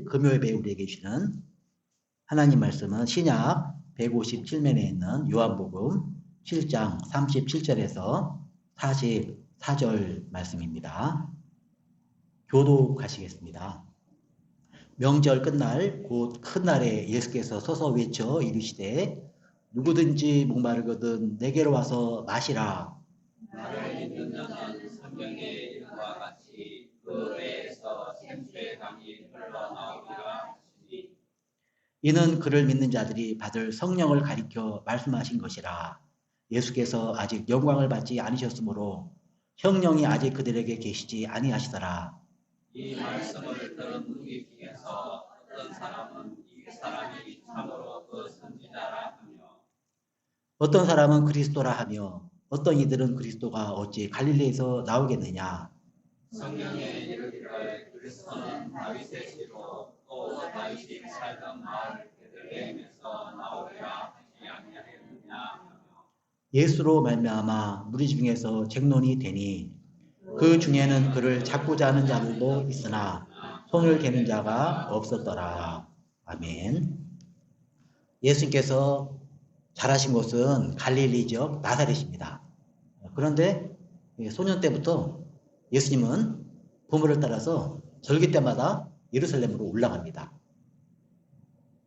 금요예배 우리에게 주시는 하나님 말씀은 신약 157면에 있는 요한복음 7장 37절에서 44절 말씀입니다. 교독하시겠습니다. 명절 끝날 곧 큰 날에 예수께서 서서 외쳐 이르시되 누구든지 목마르거든 내게로 와서 마시라. 나를 믿는 자는 성경의 이름과 같이 그 배에서 생수의 강이 흘러나오리라 하시니 이는 그를 믿는 자들이 받을 성령을 가리켜 말씀하신 것이라. 예수께서 아직 영광을 받지 않으셨으므로 성령이 아직 그들에게 계시지 아니하시더라. 이 말씀을 들은 무리 중에서 어떤 사람은 이 사람이 참으로 그 선지자라 하며 어떤 사람은 그리스도라 하며 어떤 이들은 그리스도가 어찌 갈릴리에서 나오겠느냐. 성경에 이르기를 그리스도는 다윗의 씨로 또 다윗이 살던 마을 베들레헴에서 나오리라 하지 아니하였느냐 하며 예수로 말미암아 무리 중에서 쟁론이 되니 그 중에는 그를 잡고자 하는 자들도 있으나 손을 대는 자가 없었더라. 아멘. 예수님께서 자라신 곳은 갈릴리 지역 나사렛입니다. 그런데 소년 때부터 예수님은 부모를 따라서 절기 때마다 예루살렘으로 올라갑니다.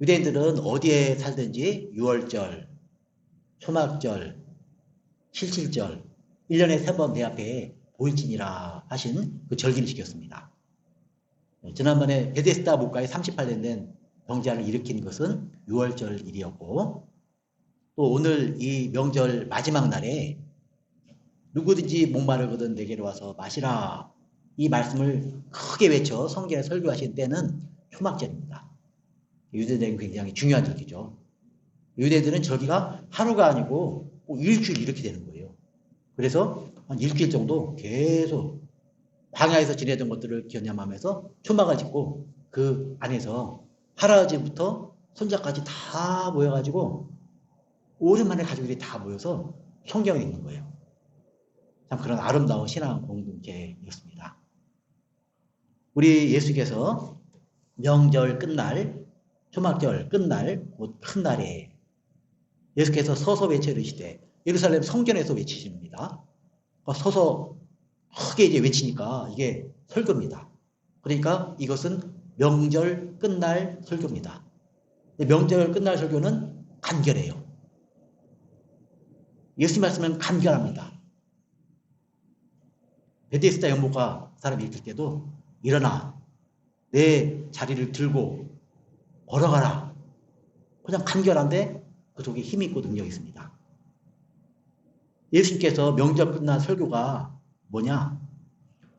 유대인들은 어디에 살든지 유월절, 초막절, 칠칠절 1년에 3번 내 앞에 보일지니라 하신 그 절기를 지켰습니다. 지난번에 베데스다 목가에 38년 된 병자를 일으킨 것은 6월절 일이었고 또 오늘 이 명절 마지막 날에 누구든지 목마르거든 내게로 와서 마시라 이 말씀을 크게 외쳐 성경에 설교하신 때는 초막절입니다. 유대인들은 굉장히 중요한 절기죠. 유대인들은 절기가 하루가 아니고 일주일 이렇게 되는 거예요. 그래서 한 일주일 정도 계속 광야에서 지내던 것들을 기념하면서 초막을 짓고 그 안에서 할아버지부터 손자까지 다 모여가지고 오랜만에 가족들이 다 모여서 성경을 읽는 거예요. 참 그런 아름다운 신앙 공동체였습니다. 우리 예수께서 명절 끝날, 초막절 끝날, 곧 큰 날에 예수께서 서서 외쳐 이르시되 예루살렘 성전에서 외치십니다. 서서 크게 이제 외치니까 이게 설교입니다. 그러니까 이것은 명절 끝날 설교입니다. 명절 끝날 설교는 간결해요. 예수님 말씀은 간결합니다. 베데스다 연못가 사람이 읽을 때도 일어나 내 자리를 들고 걸어가라. 그냥 간결한데 그 속에 힘이 있고 능력이 있습니다. 예수님께서 명절 끝난 설교가 뭐냐?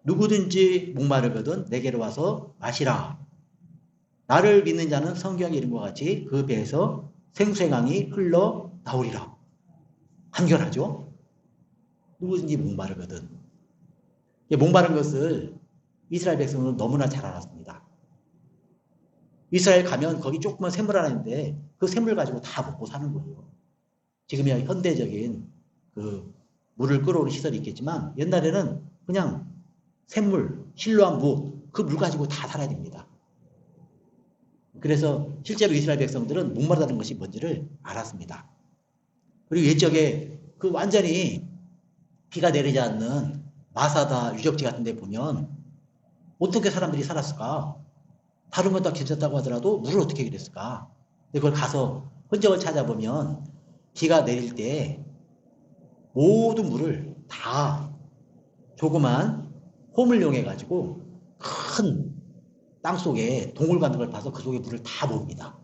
누구든지 목마르거든 내게로 와서 마시라. 나를 믿는 자는 성경의 이름과 같이 그 배에서 생수의 강이 흘러 나오리라. 간결하죠? 누구든지 목마르거든. 목마른 것을 이스라엘 백성은 너무나 잘 알았습니다. 이스라엘 가면 거기 조그만 샘물 하나 있는데 그 샘물 가지고 다 먹고 사는 거예요. 지금이야 현대적인 그 물을 끌어오는 시설이 있겠지만 옛날에는 그냥 샘물, 실로한 그 물 가지고 다 살아야 됩니다. 그래서 실제로 이스라엘 백성들은 목마르다는 것이 뭔지를 알았습니다. 그리고 옛적에 그 완전히 비가 내리지 않는 마사다 유적지 같은 데 보면 어떻게 사람들이 살았을까? 다른 건 다 괜찮다고 하더라도 물을 어떻게 그랬을까? 그걸 가서 흔적을 찾아보면 비가 내릴 때 모든 물을 다 조그만 홈을 이용해가지고 큰 땅 속에 동굴 같은 걸 파서 그 속에 물을 다 모읍니다.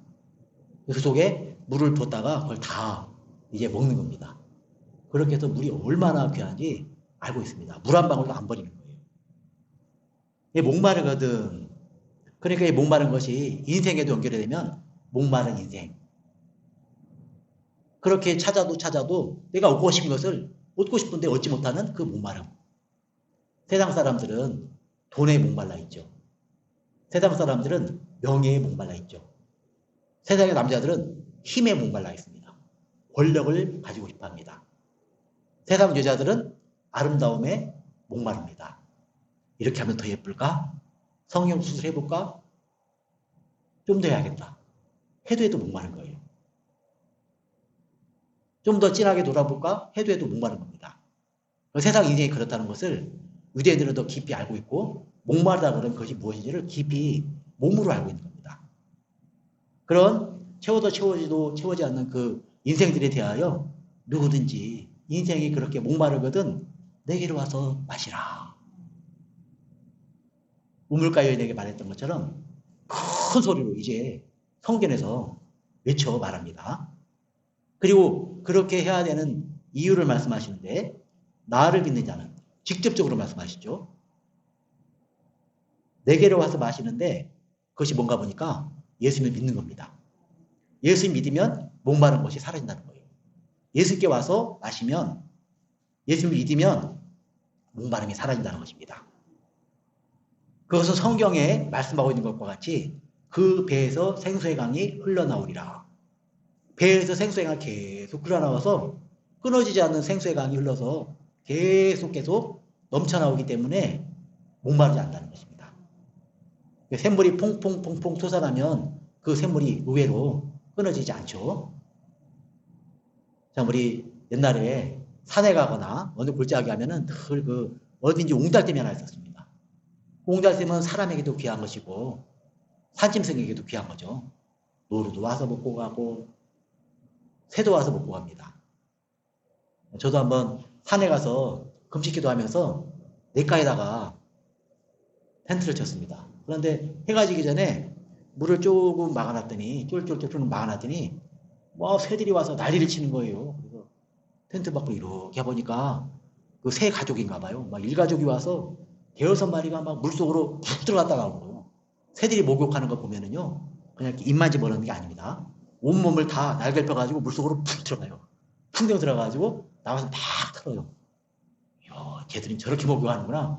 그 속에 물을 붓다가 그걸 다 이제 먹는 겁니다. 그렇게 해서 물이 얼마나 귀한지 알고 있습니다. 물 한 방울도 안 버리는 거예요. 이게 목마르거든. 그러니까 이 목마른 것이 인생에도 연결이 되면 목마른 인생. 그렇게 찾아도 내가 얻고 싶은 것을 얻고 싶은데 얻지 못하는 그 목마름. 세상 사람들은 돈에 목말라 있죠. 세상 사람들은 명예에 목말라 있죠. 세상의 남자들은 힘에 목말라 있습니다. 권력을 가지고 싶어 합니다. 세상 여자들은 아름다움에 목마릅니다. 이렇게 하면 더 예쁠까? 성형 수술해볼까? 좀 더 해야겠다. 해도 목마른 거예요. 좀 더 진하게 놀아볼까? 해도 목마른 겁니다. 세상 인생이 그렇다는 것을 유대인들은 더 깊이 알고 있고 목마르다 그런 것이 무엇인지를 깊이 몸으로 알고 있는 겁니다. 그런 채워도 채워지 않는 그 인생들에 대하여 누구든지 인생이 그렇게 목마르거든 내게로 와서 마시라. 우물가 여인에게 말했던 것처럼 큰 소리로 이제 성전에서 외쳐 말합니다. 그리고 그렇게 해야 되는 이유를 말씀하시는데 나를 믿는 자는 직접적으로 말씀하시죠. 내게로 와서 마시는데 그것이 뭔가 보니까 예수님을 믿는 겁니다. 예수 믿으면 목마른 것이 사라진다는 거예요. 예수께 와서 마시면 예수를 믿으면 목마름이 사라진다는 것입니다. 그것은 성경에 말씀하고 있는 것과 같이 그 배에서 생수의 강이 흘러나오리라. 배에서 생수의 강이 계속 흘러나와서 끊어지지 않는 생수의 강이 흘러서 계속 넘쳐나오기 때문에 목마르지 않다는 것입니다. 샘물이 퐁퐁퐁퐁 솟아나면 그 샘물이 의외로 끊어지지 않죠. 자, 우리 옛날에 산에 가거나 어느 골짜기 가면은 늘 그 어딘지 옹달샘이 하나 있었습니다. 옹달샘은 사람에게도 귀한 것이고 산짐승에게도 귀한 거죠. 노루도 와서 먹고 가고 새도 와서 먹고 갑니다. 저도 한번 산에 가서 금식기도 하면서 냇가에다가 텐트를 쳤습니다. 그런데 해가 지기 전에 물을 조금 막아놨더니 쫄쫄쫄 막아놨더니 새들이 와서 난리를 치는 거예요. 그래서 텐트 밖으로 이렇게 보니까 그 새 가족인가 봐요. 일가족이 와서 대여섯 마리가 막 물속으로 푹 들어갔다 나오는 거예요. 새들이 목욕하는 거 보면은요, 그냥 이렇게 입만 집어넣는 게 아닙니다. 온몸을 다 날개를 펴가지고 물속으로 푹 들어가요. 풍경 들어가가지고 나와서 막 털어요. 이야, 쟤들이 저렇게 목욕하는구나.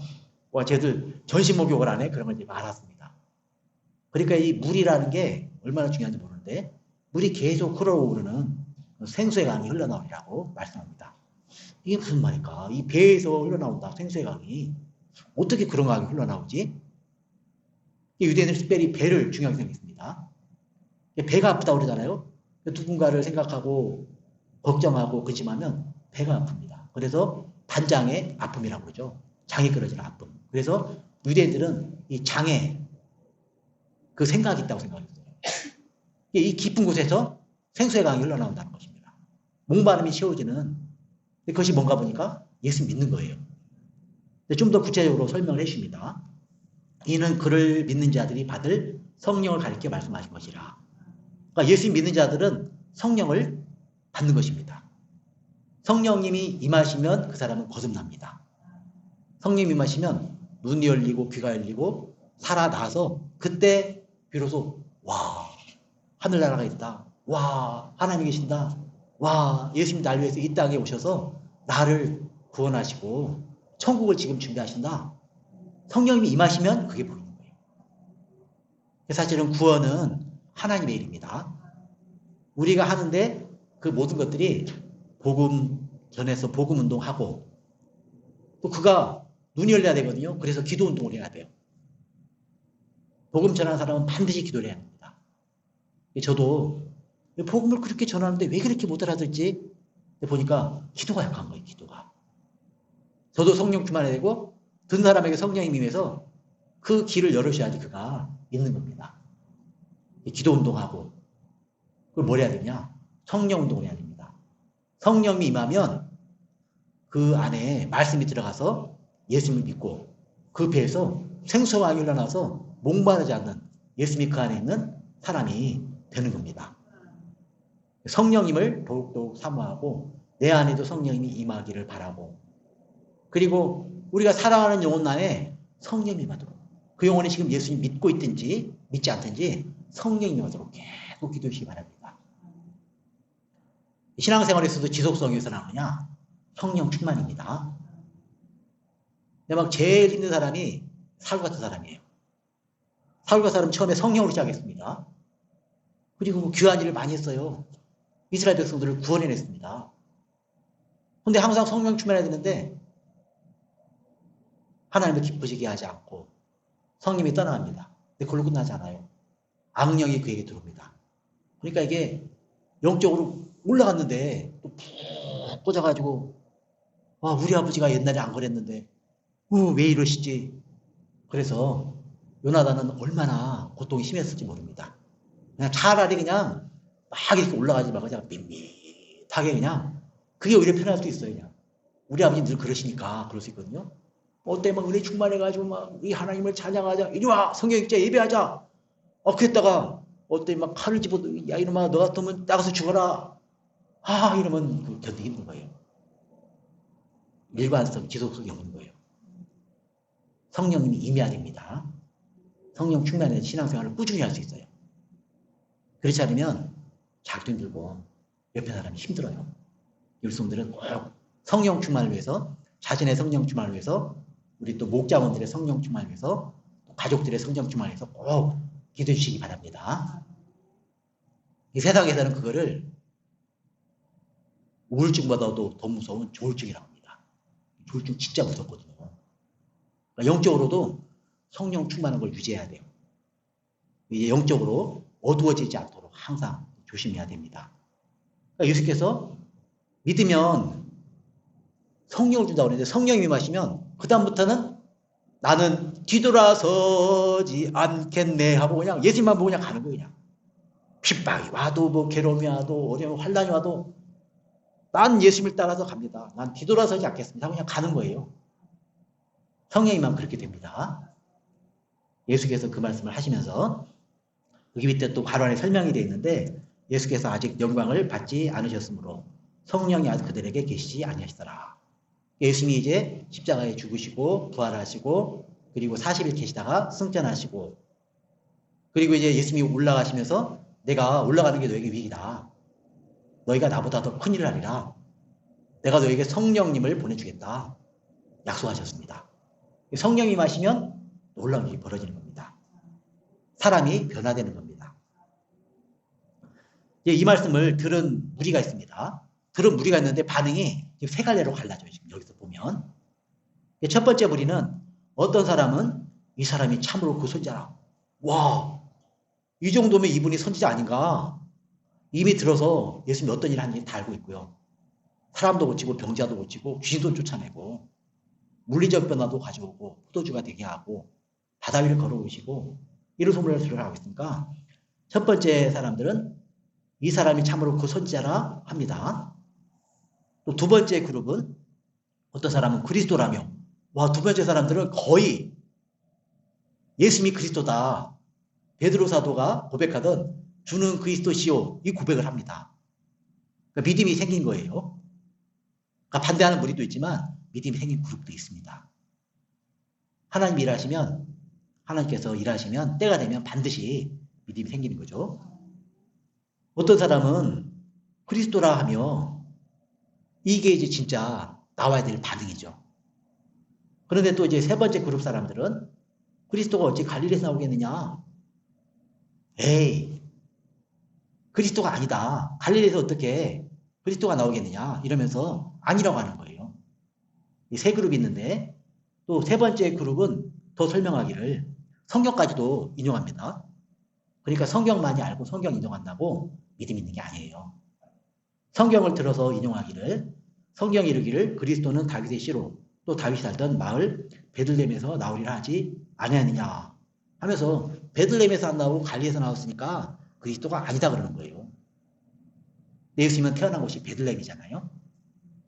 쟤들 전신 목욕을 안 해? 그런 걸 이제 알았습니다. 그러니까 이 물이라는 게 얼마나 중요한지 모르는데, 물이 계속 흘러오르는 생수의 강이 흘러나오리라고 말씀합니다. 이게 무슨 말일까? 이 배에서 흘러나온다, 생수의 강이. 어떻게 그런 강이 흘러나오지? 유대인들은 특별히 배를 중요하게 생각했습니다. 배가 아프다고 그러잖아요. 누군가를 생각하고 걱정하고 근심하면 배가 아픕니다. 그래서 단장의 아픔이라고 그러죠. 장이 끊어지는 아픔. 그래서 유대인들은 이 장에 그 생각이 있다고 생각했어요. 이 깊은 곳에서 생수의 강이 흘러나온다는 것입니다. 목마름이 채워지는 그것이 뭔가 보니까 예수 믿는 거예요. 좀 더 구체적으로 설명을 해주십니다. 이는 그를 믿는 자들이 받을 성령을 가리켜 말씀하신 것이라. 그러니까 예수 믿는 자들은 성령을 받는 것입니다. 성령님이 임하시면 그 사람은 거듭납니다. 성령님이 임하시면 눈이 열리고 귀가 열리고 살아나서 그때 비로소 와, 하늘나라가 있다. 와, 하나님이 계신다. 와, 예수님이 날 위해서 이 땅에 오셔서 나를 구원하시고 천국을 지금 준비하신다. 성령님이 임하시면 그게 보이는 거예요. 사실은 구원은 하나님의 일입니다. 우리가 하는데 그 모든 것들이 복음 전해서 복음 운동하고 또 그가 눈이 열려야 되거든요. 그래서 기도 운동을 해야 돼요. 복음 전하는 사람은 반드시 기도를 해야 합니다. 저도 복음을 그렇게 전하는데 왜 그렇게 못 알아듣지? 보니까 기도가 약한 거예요. 기도가. 저도 성령 충만해야 되고 듣는 사람에게 성령이 임해서 그 길을 열으셔야지 그가 믿는 겁니다. 기도 운동하고 그걸 뭘 해야 되냐? 성령 운동을 해야 됩니다. 성령이 임하면 그 안에 말씀이 들어가서 예수님을 믿고 그 배에서 생수가 흘러나서 목마르지 않는 예수님이 그 안에 있는 사람이 되는 겁니다. 성령님을 더욱더욱 사모하고 내 안에도 성령님이 임하기를 바라고 그리고 우리가 살아가는 영혼 안에 성령님이 임하도록 그 영혼이 지금 예수님 믿고 있든지 믿지 않든지 성령님이 임하도록 계속 기도해 주시기 바랍니다. 신앙생활에서도 지속성이 위해서 나오느냐? 성령 충만입니다. 근데 막 제일 힘든 사람이 사울 같은 사람이에요. 사울 같은 사람은 처음에 성령으로 시작했습니다. 그리고 귀한 일을 많이 했어요. 이스라엘 백성들을 구원해냈습니다. 근데 항상 성령 충만해야 되는데 하나님을 기쁘시게 하지 않고 성령이 떠나갑니다. 근데 그걸로 끝나지 않아요. 악령이 그에게 들어옵니다. 그러니까 이게 영적으로 올라갔는데 또 푹 꽂아가지고 우리 아버지가 옛날에 안 그랬는데 왜 이러시지? 그래서 요나단은 얼마나 고통이 심했을지 모릅니다. 그냥 차라리 그냥 막 이렇게 올라가지 말고 그냥 밋밋하게 그냥 그게 오히려 편할 수도 있어요. 그냥 우리 아버지는 늘 그러시니까 그럴 수 있거든요. 어때 막 은혜 충만해가지고 막 우리 하나님을 찬양하자. 이리 와 성경 읽자 예배하자. 그랬다가 어때 막 칼을 집어 야 이놈아 너 같으면 나가서 죽어라. 이러면 그 견디기 힘든 거예요. 일관성 지속성이 없는 거예요. 성령님이 임해야 됩니다. 성령 충만해서 신앙생활을 꾸준히 할 수 있어요. 그렇지 않으면 자격증 들고 옆에 사람이 힘들어요. 율성들은 꼭 성령 충만을 위해서 자신의 성령 충만을 위해서 우리 또 목자원들의 성령 충만을 위해서 가족들의 성령 충만을 위해서 꼭 기도해 주시기 바랍니다. 이 세상에서는 그거를 우울증보다도 더 무서운 조울증이라고 합니다. 조울증 진짜 무섭거든요. 그러니까 영적으로도 성령 충만한 걸 유지해야 돼요. 이제 영적으로 어두워지지 않도록 항상 조심해야 됩니다. 그러니까 예수께서 믿으면 성령을 준다고 그러는데 성령이 임하시면 그 다음부터는 나는 뒤돌아서지 않겠네 하고 그냥 예수님만 보고 그냥 가는 거예요. 그냥 핍박이 와도 뭐 괴로움이 와도 어려움 환란이 와도 난 예수님을 따라서 갑니다. 난 뒤돌아서지 않겠습니다 하고 그냥 가는 거예요. 성령이만 그렇게 됩니다. 예수께서 그 말씀을 하시면서 여기 밑에 또 괄호 안에 설명이 되어 있는데 예수께서 아직 영광을 받지 않으셨으므로 성령이 아직 그들에게 계시지 아니하시더라. 예수님이 이제 십자가에 죽으시고 부활하시고 그리고 40일 계시다가 승천하시고 그리고 이제 예수님이 올라가시면서 내가 올라가는 게 너에게 위기다. 너희가 나보다 더 큰 일을 하리라. 내가 너에게 성령님을 보내주겠다. 약속하셨습니다. 성령이 마시면 놀라운 일이 벌어지는 겁니다. 사람이 변화되는 겁니다. 이 말씀을 들은 무리가 있습니다. 들은 무리가 있는데 반응이 세 갈래로 갈라져요. 지금 여기서 보면. 첫 번째 무리는 어떤 사람은 이 사람이 참으로 그 선지자라. 와, 이 정도면 이분이 선지자 아닌가? 이미 들어서 예수님이 어떤 일을 하는지 다 알고 있고요. 사람도 고치고 병자도 고치고 귀신도 쫓아내고 물리적 변화도 가져오고 포도주가 되게 하고 바다 위를 걸어오시고 이런 소문을 들어가고 있으니까 첫 번째 사람들은 이 사람이 참으로 그 선지자라 합니다. 또 두 번째 그룹은 어떤 사람은 그리스도라며 두 번째 사람들은 거의 예수님이 그리스도다. 베드로 사도가 고백하던 주는 그리스도시요 이 고백을 합니다. 그러니까 믿음이 생긴 거예요. 그러니까 반대하는 무리도 있지만 믿음이 생긴 그룹도 있습니다. 하나님 일하시면 하나님께서 일하시면 때가 되면 반드시 믿음이 생기는 거죠. 어떤 사람은 그리스도라 하며 이게 이제 진짜 나와야 될 반응이죠. 그런데 또 이제 세 번째 그룹 사람들은 그리스도가 어찌 갈릴리에서 나오겠느냐? 에이, 그리스도가 아니다. 갈릴리에서 어떻게 그리스도가 나오겠느냐? 이러면서 아니라고 하는 거예요. 이 세 그룹이 있는데 또 세 번째 그룹은 더 설명하기를 성경까지도 인용합니다. 그러니까 성경만이 알고 성경 인용한다고 믿음 있는 게 아니에요. 성경을 들어서 인용하기를 성경이 이르기를 그리스도는 다윗의 씨로 또 다윗이 살던 마을 베들레헴에서 나오리라 하지 아니하느냐 하면서 베들레헴에서 안 나오고 갈리에서 나왔으니까 그리스도가 아니다 그러는 거예요. 예수님은 태어난 곳이 베들레헴이잖아요.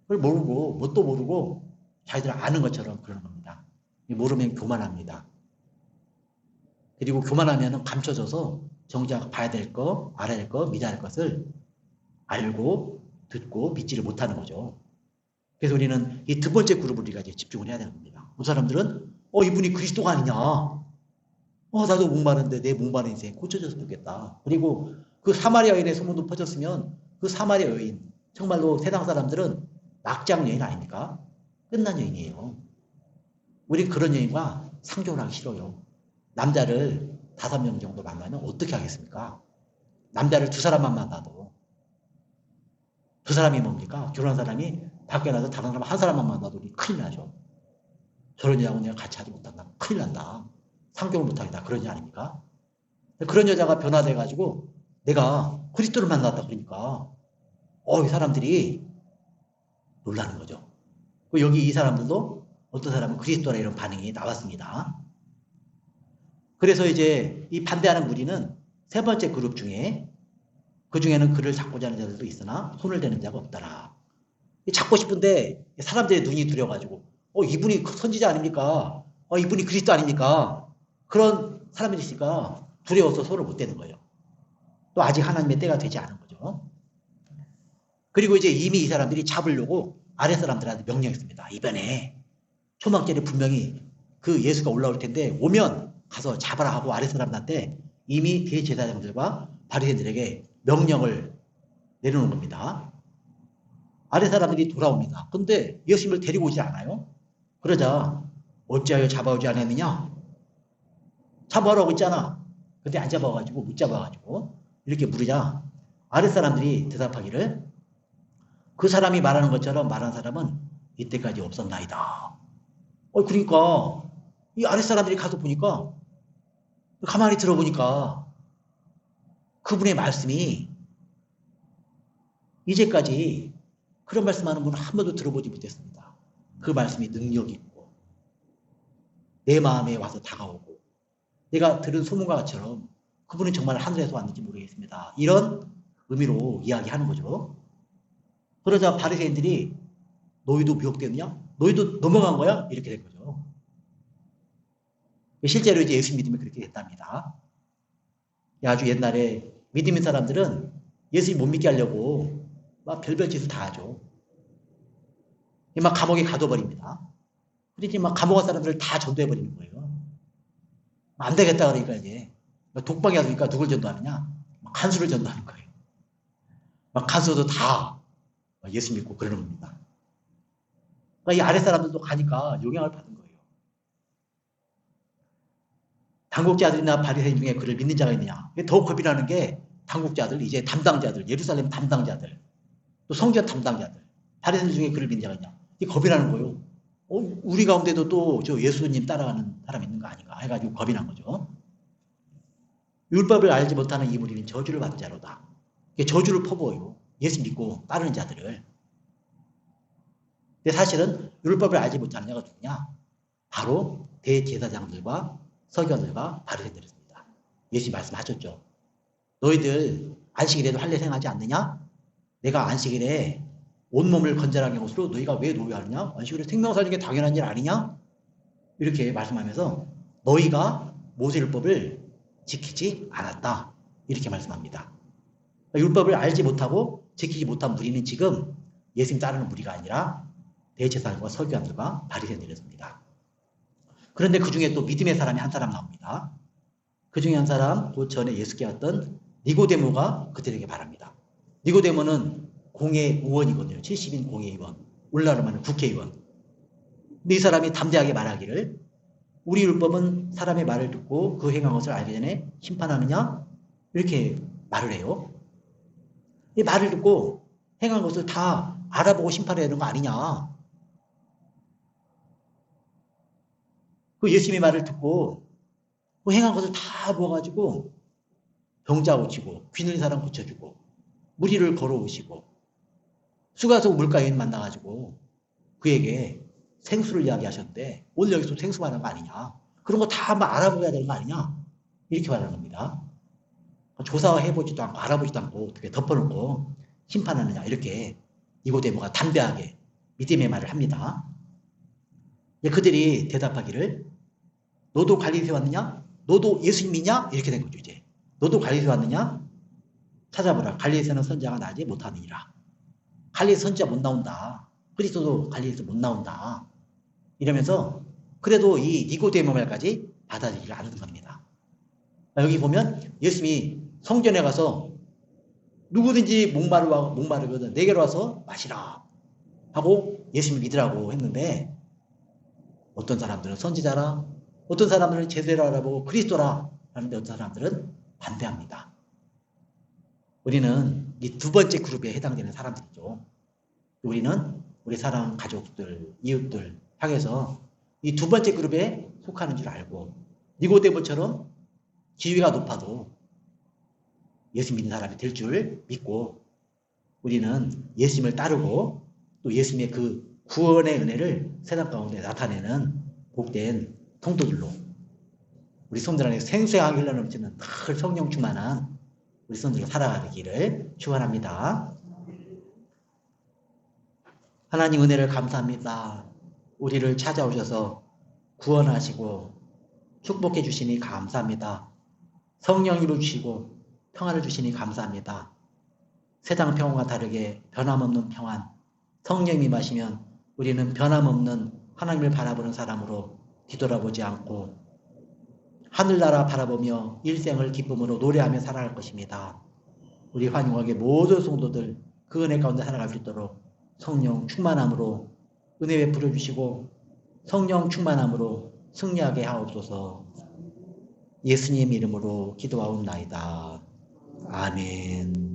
그걸 모르고 뭣도 모르고 자기들 아는 것처럼 그러는 겁니다. 모르면 교만합니다. 그리고 교만하면 감춰져서 정작 봐야 될 거, 알아야 될 거, 믿어야 할 것을 알고 듣고 믿지를 못하는 거죠. 그래서 우리는 이 두 번째 그룹을 우리가 이제 집중을 해야 되는 겁니다. 그 사람들은 이분이 그리스도가 아니냐. 나도 목마른데 내 목마른 인생 고쳐졌으면 좋겠다. 그리고 그 사마리아 여인의 소문도 퍼졌으면 그 사마리아 여인 정말로 세상 사람들은 낙장 여인 아닙니까? 끝난 여인이에요. 우리 그런 여인과 상종을 하기 싫어요. 남자를 5명 정도 만나면 어떻게 하겠습니까? 남자를 2사람만 만나도 그 사람이 뭡니까? 결혼한 사람이 밖에 나서 다른 사람 한 사람만 만나도 우리 큰일 나죠. 저런 여자하고 내가 같이 하지 못한다. 큰일 난다. 상종을 못하겠다. 그런 일 아닙니까? 그런 여자가 변화돼가지고 내가 그리스도를 만났다 그러니까 이 사람들이 놀라는 거죠. 여기 이 사람들도 어떤 사람은 그리스도라 이런 반응이 나왔습니다. 그래서 이제 이 반대하는 무리는 세 번째 그룹 중에 그 중에는 그를 잡고자 하는 자들도 있으나 손을 대는 자가 없더라. 잡고 싶은데 사람들의 눈이 두려워가지고 이분이 선지자 아닙니까? 이분이 그리스도 아닙니까? 그런 사람들이 있으니까 두려워서 손을 못 대는 거예요. 또 아직 하나님의 때가 되지 않은 거죠. 그리고 이제 이미 이 사람들이 잡으려고 아랫사람들한테 명령했습니다. 이번에 초막절에 분명히 그 예수가 올라올 텐데 오면 가서 잡아라 하고 아랫사람들한테 이미 대제사장들과 바리새인들에게 명령을 내려놓은 겁니다. 아랫사람들이 돌아옵니다. 근데 예수님을 데리고 오지 않아요. 그러자 어찌하여 잡아오지 않았느냐? 잡아오라고 했잖아. 근데 안 잡아가지고 못 잡아가지고 이렇게 물으자 아랫사람들이 대답하기를 그 사람이 말하는 것처럼 말한 사람은 이때까지 없었나이다. 그러니까 이 아랫사람들이 가서 보니까 가만히 들어보니까 그분의 말씀이 이제까지 그런 말씀하는 분은 한 번도 들어보지 못했습니다. 그 말씀이 능력 있고 내 마음에 와서 다가오고 내가 들은 소문과 같처럼 그분은 정말 하늘에서 왔는지 모르겠습니다. 이런 의미로 이야기하는 거죠. 그러자 바리새인들이 너희도 미혹되느냐? 너희도 넘어간 거야? 이렇게 된 거죠. 실제로 이제 예수 믿으면 그렇게 됐답니다. 아주 옛날에 믿음인 사람들은 예수님 못 믿게 하려고 막 별별 짓을 다 하죠. 막 감옥에 가둬버립니다. 그러니 막 감옥 간 사람들을 다 전도해버리는 거예요. 안 되겠다 그러니까 이제 독방에 가니까 누굴 전도하느냐? 간수를 전도하는 거예요. 막 간수도 다 예수 믿고 그러는 겁니다. 이 아랫사람들도 가니까 영향을 받은 거예요. 당국자들이나 바리새인 중에 그를 믿는 자가 있느냐? 더 겁이 나는 게 당국자들, 이제 담당자들, 예루살렘 담당자들, 또 성전 담당자들, 바리새인 중에 그를 믿는 자가 있냐? 겁이 나는 거예요. 우리 가운데도 또 저 예수님 따라가는 사람이 있는 거 아닌가 해가지고 겁이 난 거죠. 율법을 알지 못하는 이 무리는 저주를 받은 자로다. 저주를 퍼부어요. 예수 믿고 따르는 자들을. 근데 사실은 율법을 알지 못하는 자가 누구냐? 바로 대제사장들과 서기관들과 바리새인들입니다. 예수님 말씀하셨죠. 너희들 안식일에도 할례 행하지 않느냐? 내가 안식일에 온몸을 건전하게 한 것으로 너희가 왜 노여하느냐? 안식일에 생명 살리는 게 당연한 일 아니냐? 이렇게 말씀하면서 너희가 모세율법을 지키지 않았다. 이렇게 말씀합니다. 율법을 알지 못하고 지키지 못한 무리는 지금 예수님 따르는 무리가 아니라 대제사장과 서기관들과 바리새인들이었습니다. 그런데 그 중에 또 믿음의 사람이 한 사람 나옵니다. 그 중에 한 사람, 그 전에 예수께 왔던 니고데모가 그들에게 말합니다. 니고데모는 공회의원이거든요. 70인 공회의원. 오늘날로 말하면 국회의원. 근데 이 사람이 담대하게 말하기를 우리 율법은 사람의 말을 듣고 그 행한 것을 알기 전에 심판하느냐? 이렇게 말을 해요. 이 말을 듣고 행한 것을 다 알아보고 심판해야 되는 거 아니냐? 그 예수님의 말을 듣고 그 행한 것을 다 모아가지고 병자 고치고 귀 눌린 사람 고쳐주고 무리를 걸어오시고 수가속 물가인 만나가지고 그에게 생수를 이야기하셨는데 오늘 여기서 생수 말하는 거 아니냐? 그런 거 다 한번 알아보야 되는 거 아니냐? 이렇게 말하는 겁니다. 조사해보지도 않고 알아보지도 않고 어떻게 덮어놓고 심판하느냐? 이렇게 니고데모가 담대하게 믿음의 말을 합니다. 그들이 대답하기를 너도 갈릴리에 왔느냐? 너도 예수님이냐? 이렇게 된 거죠. 이제 너도 갈릴리에 왔느냐? 찾아보라. 갈릴리에서는 선지자가 나지 못하느니라. 갈릴리에서 선지자 못 나온다. 그리스도도 갈릴리에서 못 나온다. 이러면서 그래도 이 니고데모 말까지 받아들이지 않는 겁니다. 여기 보면 예수님이 성전에 가서 누구든지 목마르거든 내게로 와서 마시라 하고 예수님을 믿으라고 했는데 어떤 사람들은 선지자라, 어떤 사람들은 제대로 알아보고 그리스도라 하는데 어떤 사람들은 반대합니다. 우리는 이 두 번째 그룹에 해당되는 사람들이죠. 우리는 우리 사랑 가족들, 이웃들 향해서 이 두 번째 그룹에 속하는 줄 알고 니고데모처럼 지위가 높아도 예수 믿는 사람이 될 줄 믿고 우리는 예수님을 따르고 또 예수님의 그 구원의 은혜를 세상 가운데 나타내는 복된 통도들로 우리 성도들 안에 생생하게 흘러넘치는 늘 성령 충만한 우리 성도들로 살아가기를 축원합니다. 하나님 은혜를 감사합니다. 우리를 찾아오셔서 구원하시고 축복해 주시니 감사합니다. 성령으로 주시고 평안을 주시니 감사합니다. 세상 평안과 다르게 변함없는 평안, 성령이 임하시면 우리는 변함없는 하나님을 바라보는 사람으로 뒤돌아보지 않고 하늘나라 바라보며 일생을 기쁨으로 노래하며 살아갈 것입니다. 우리 환영하게 모든 성도들 그 은혜 가운데 살아갈 수 있도록 성령 충만함으로 은혜 베풀어 주시고 성령 충만함으로 승리하게 하옵소서. 예수님 이름으로 기도하옵나이다. 아멘.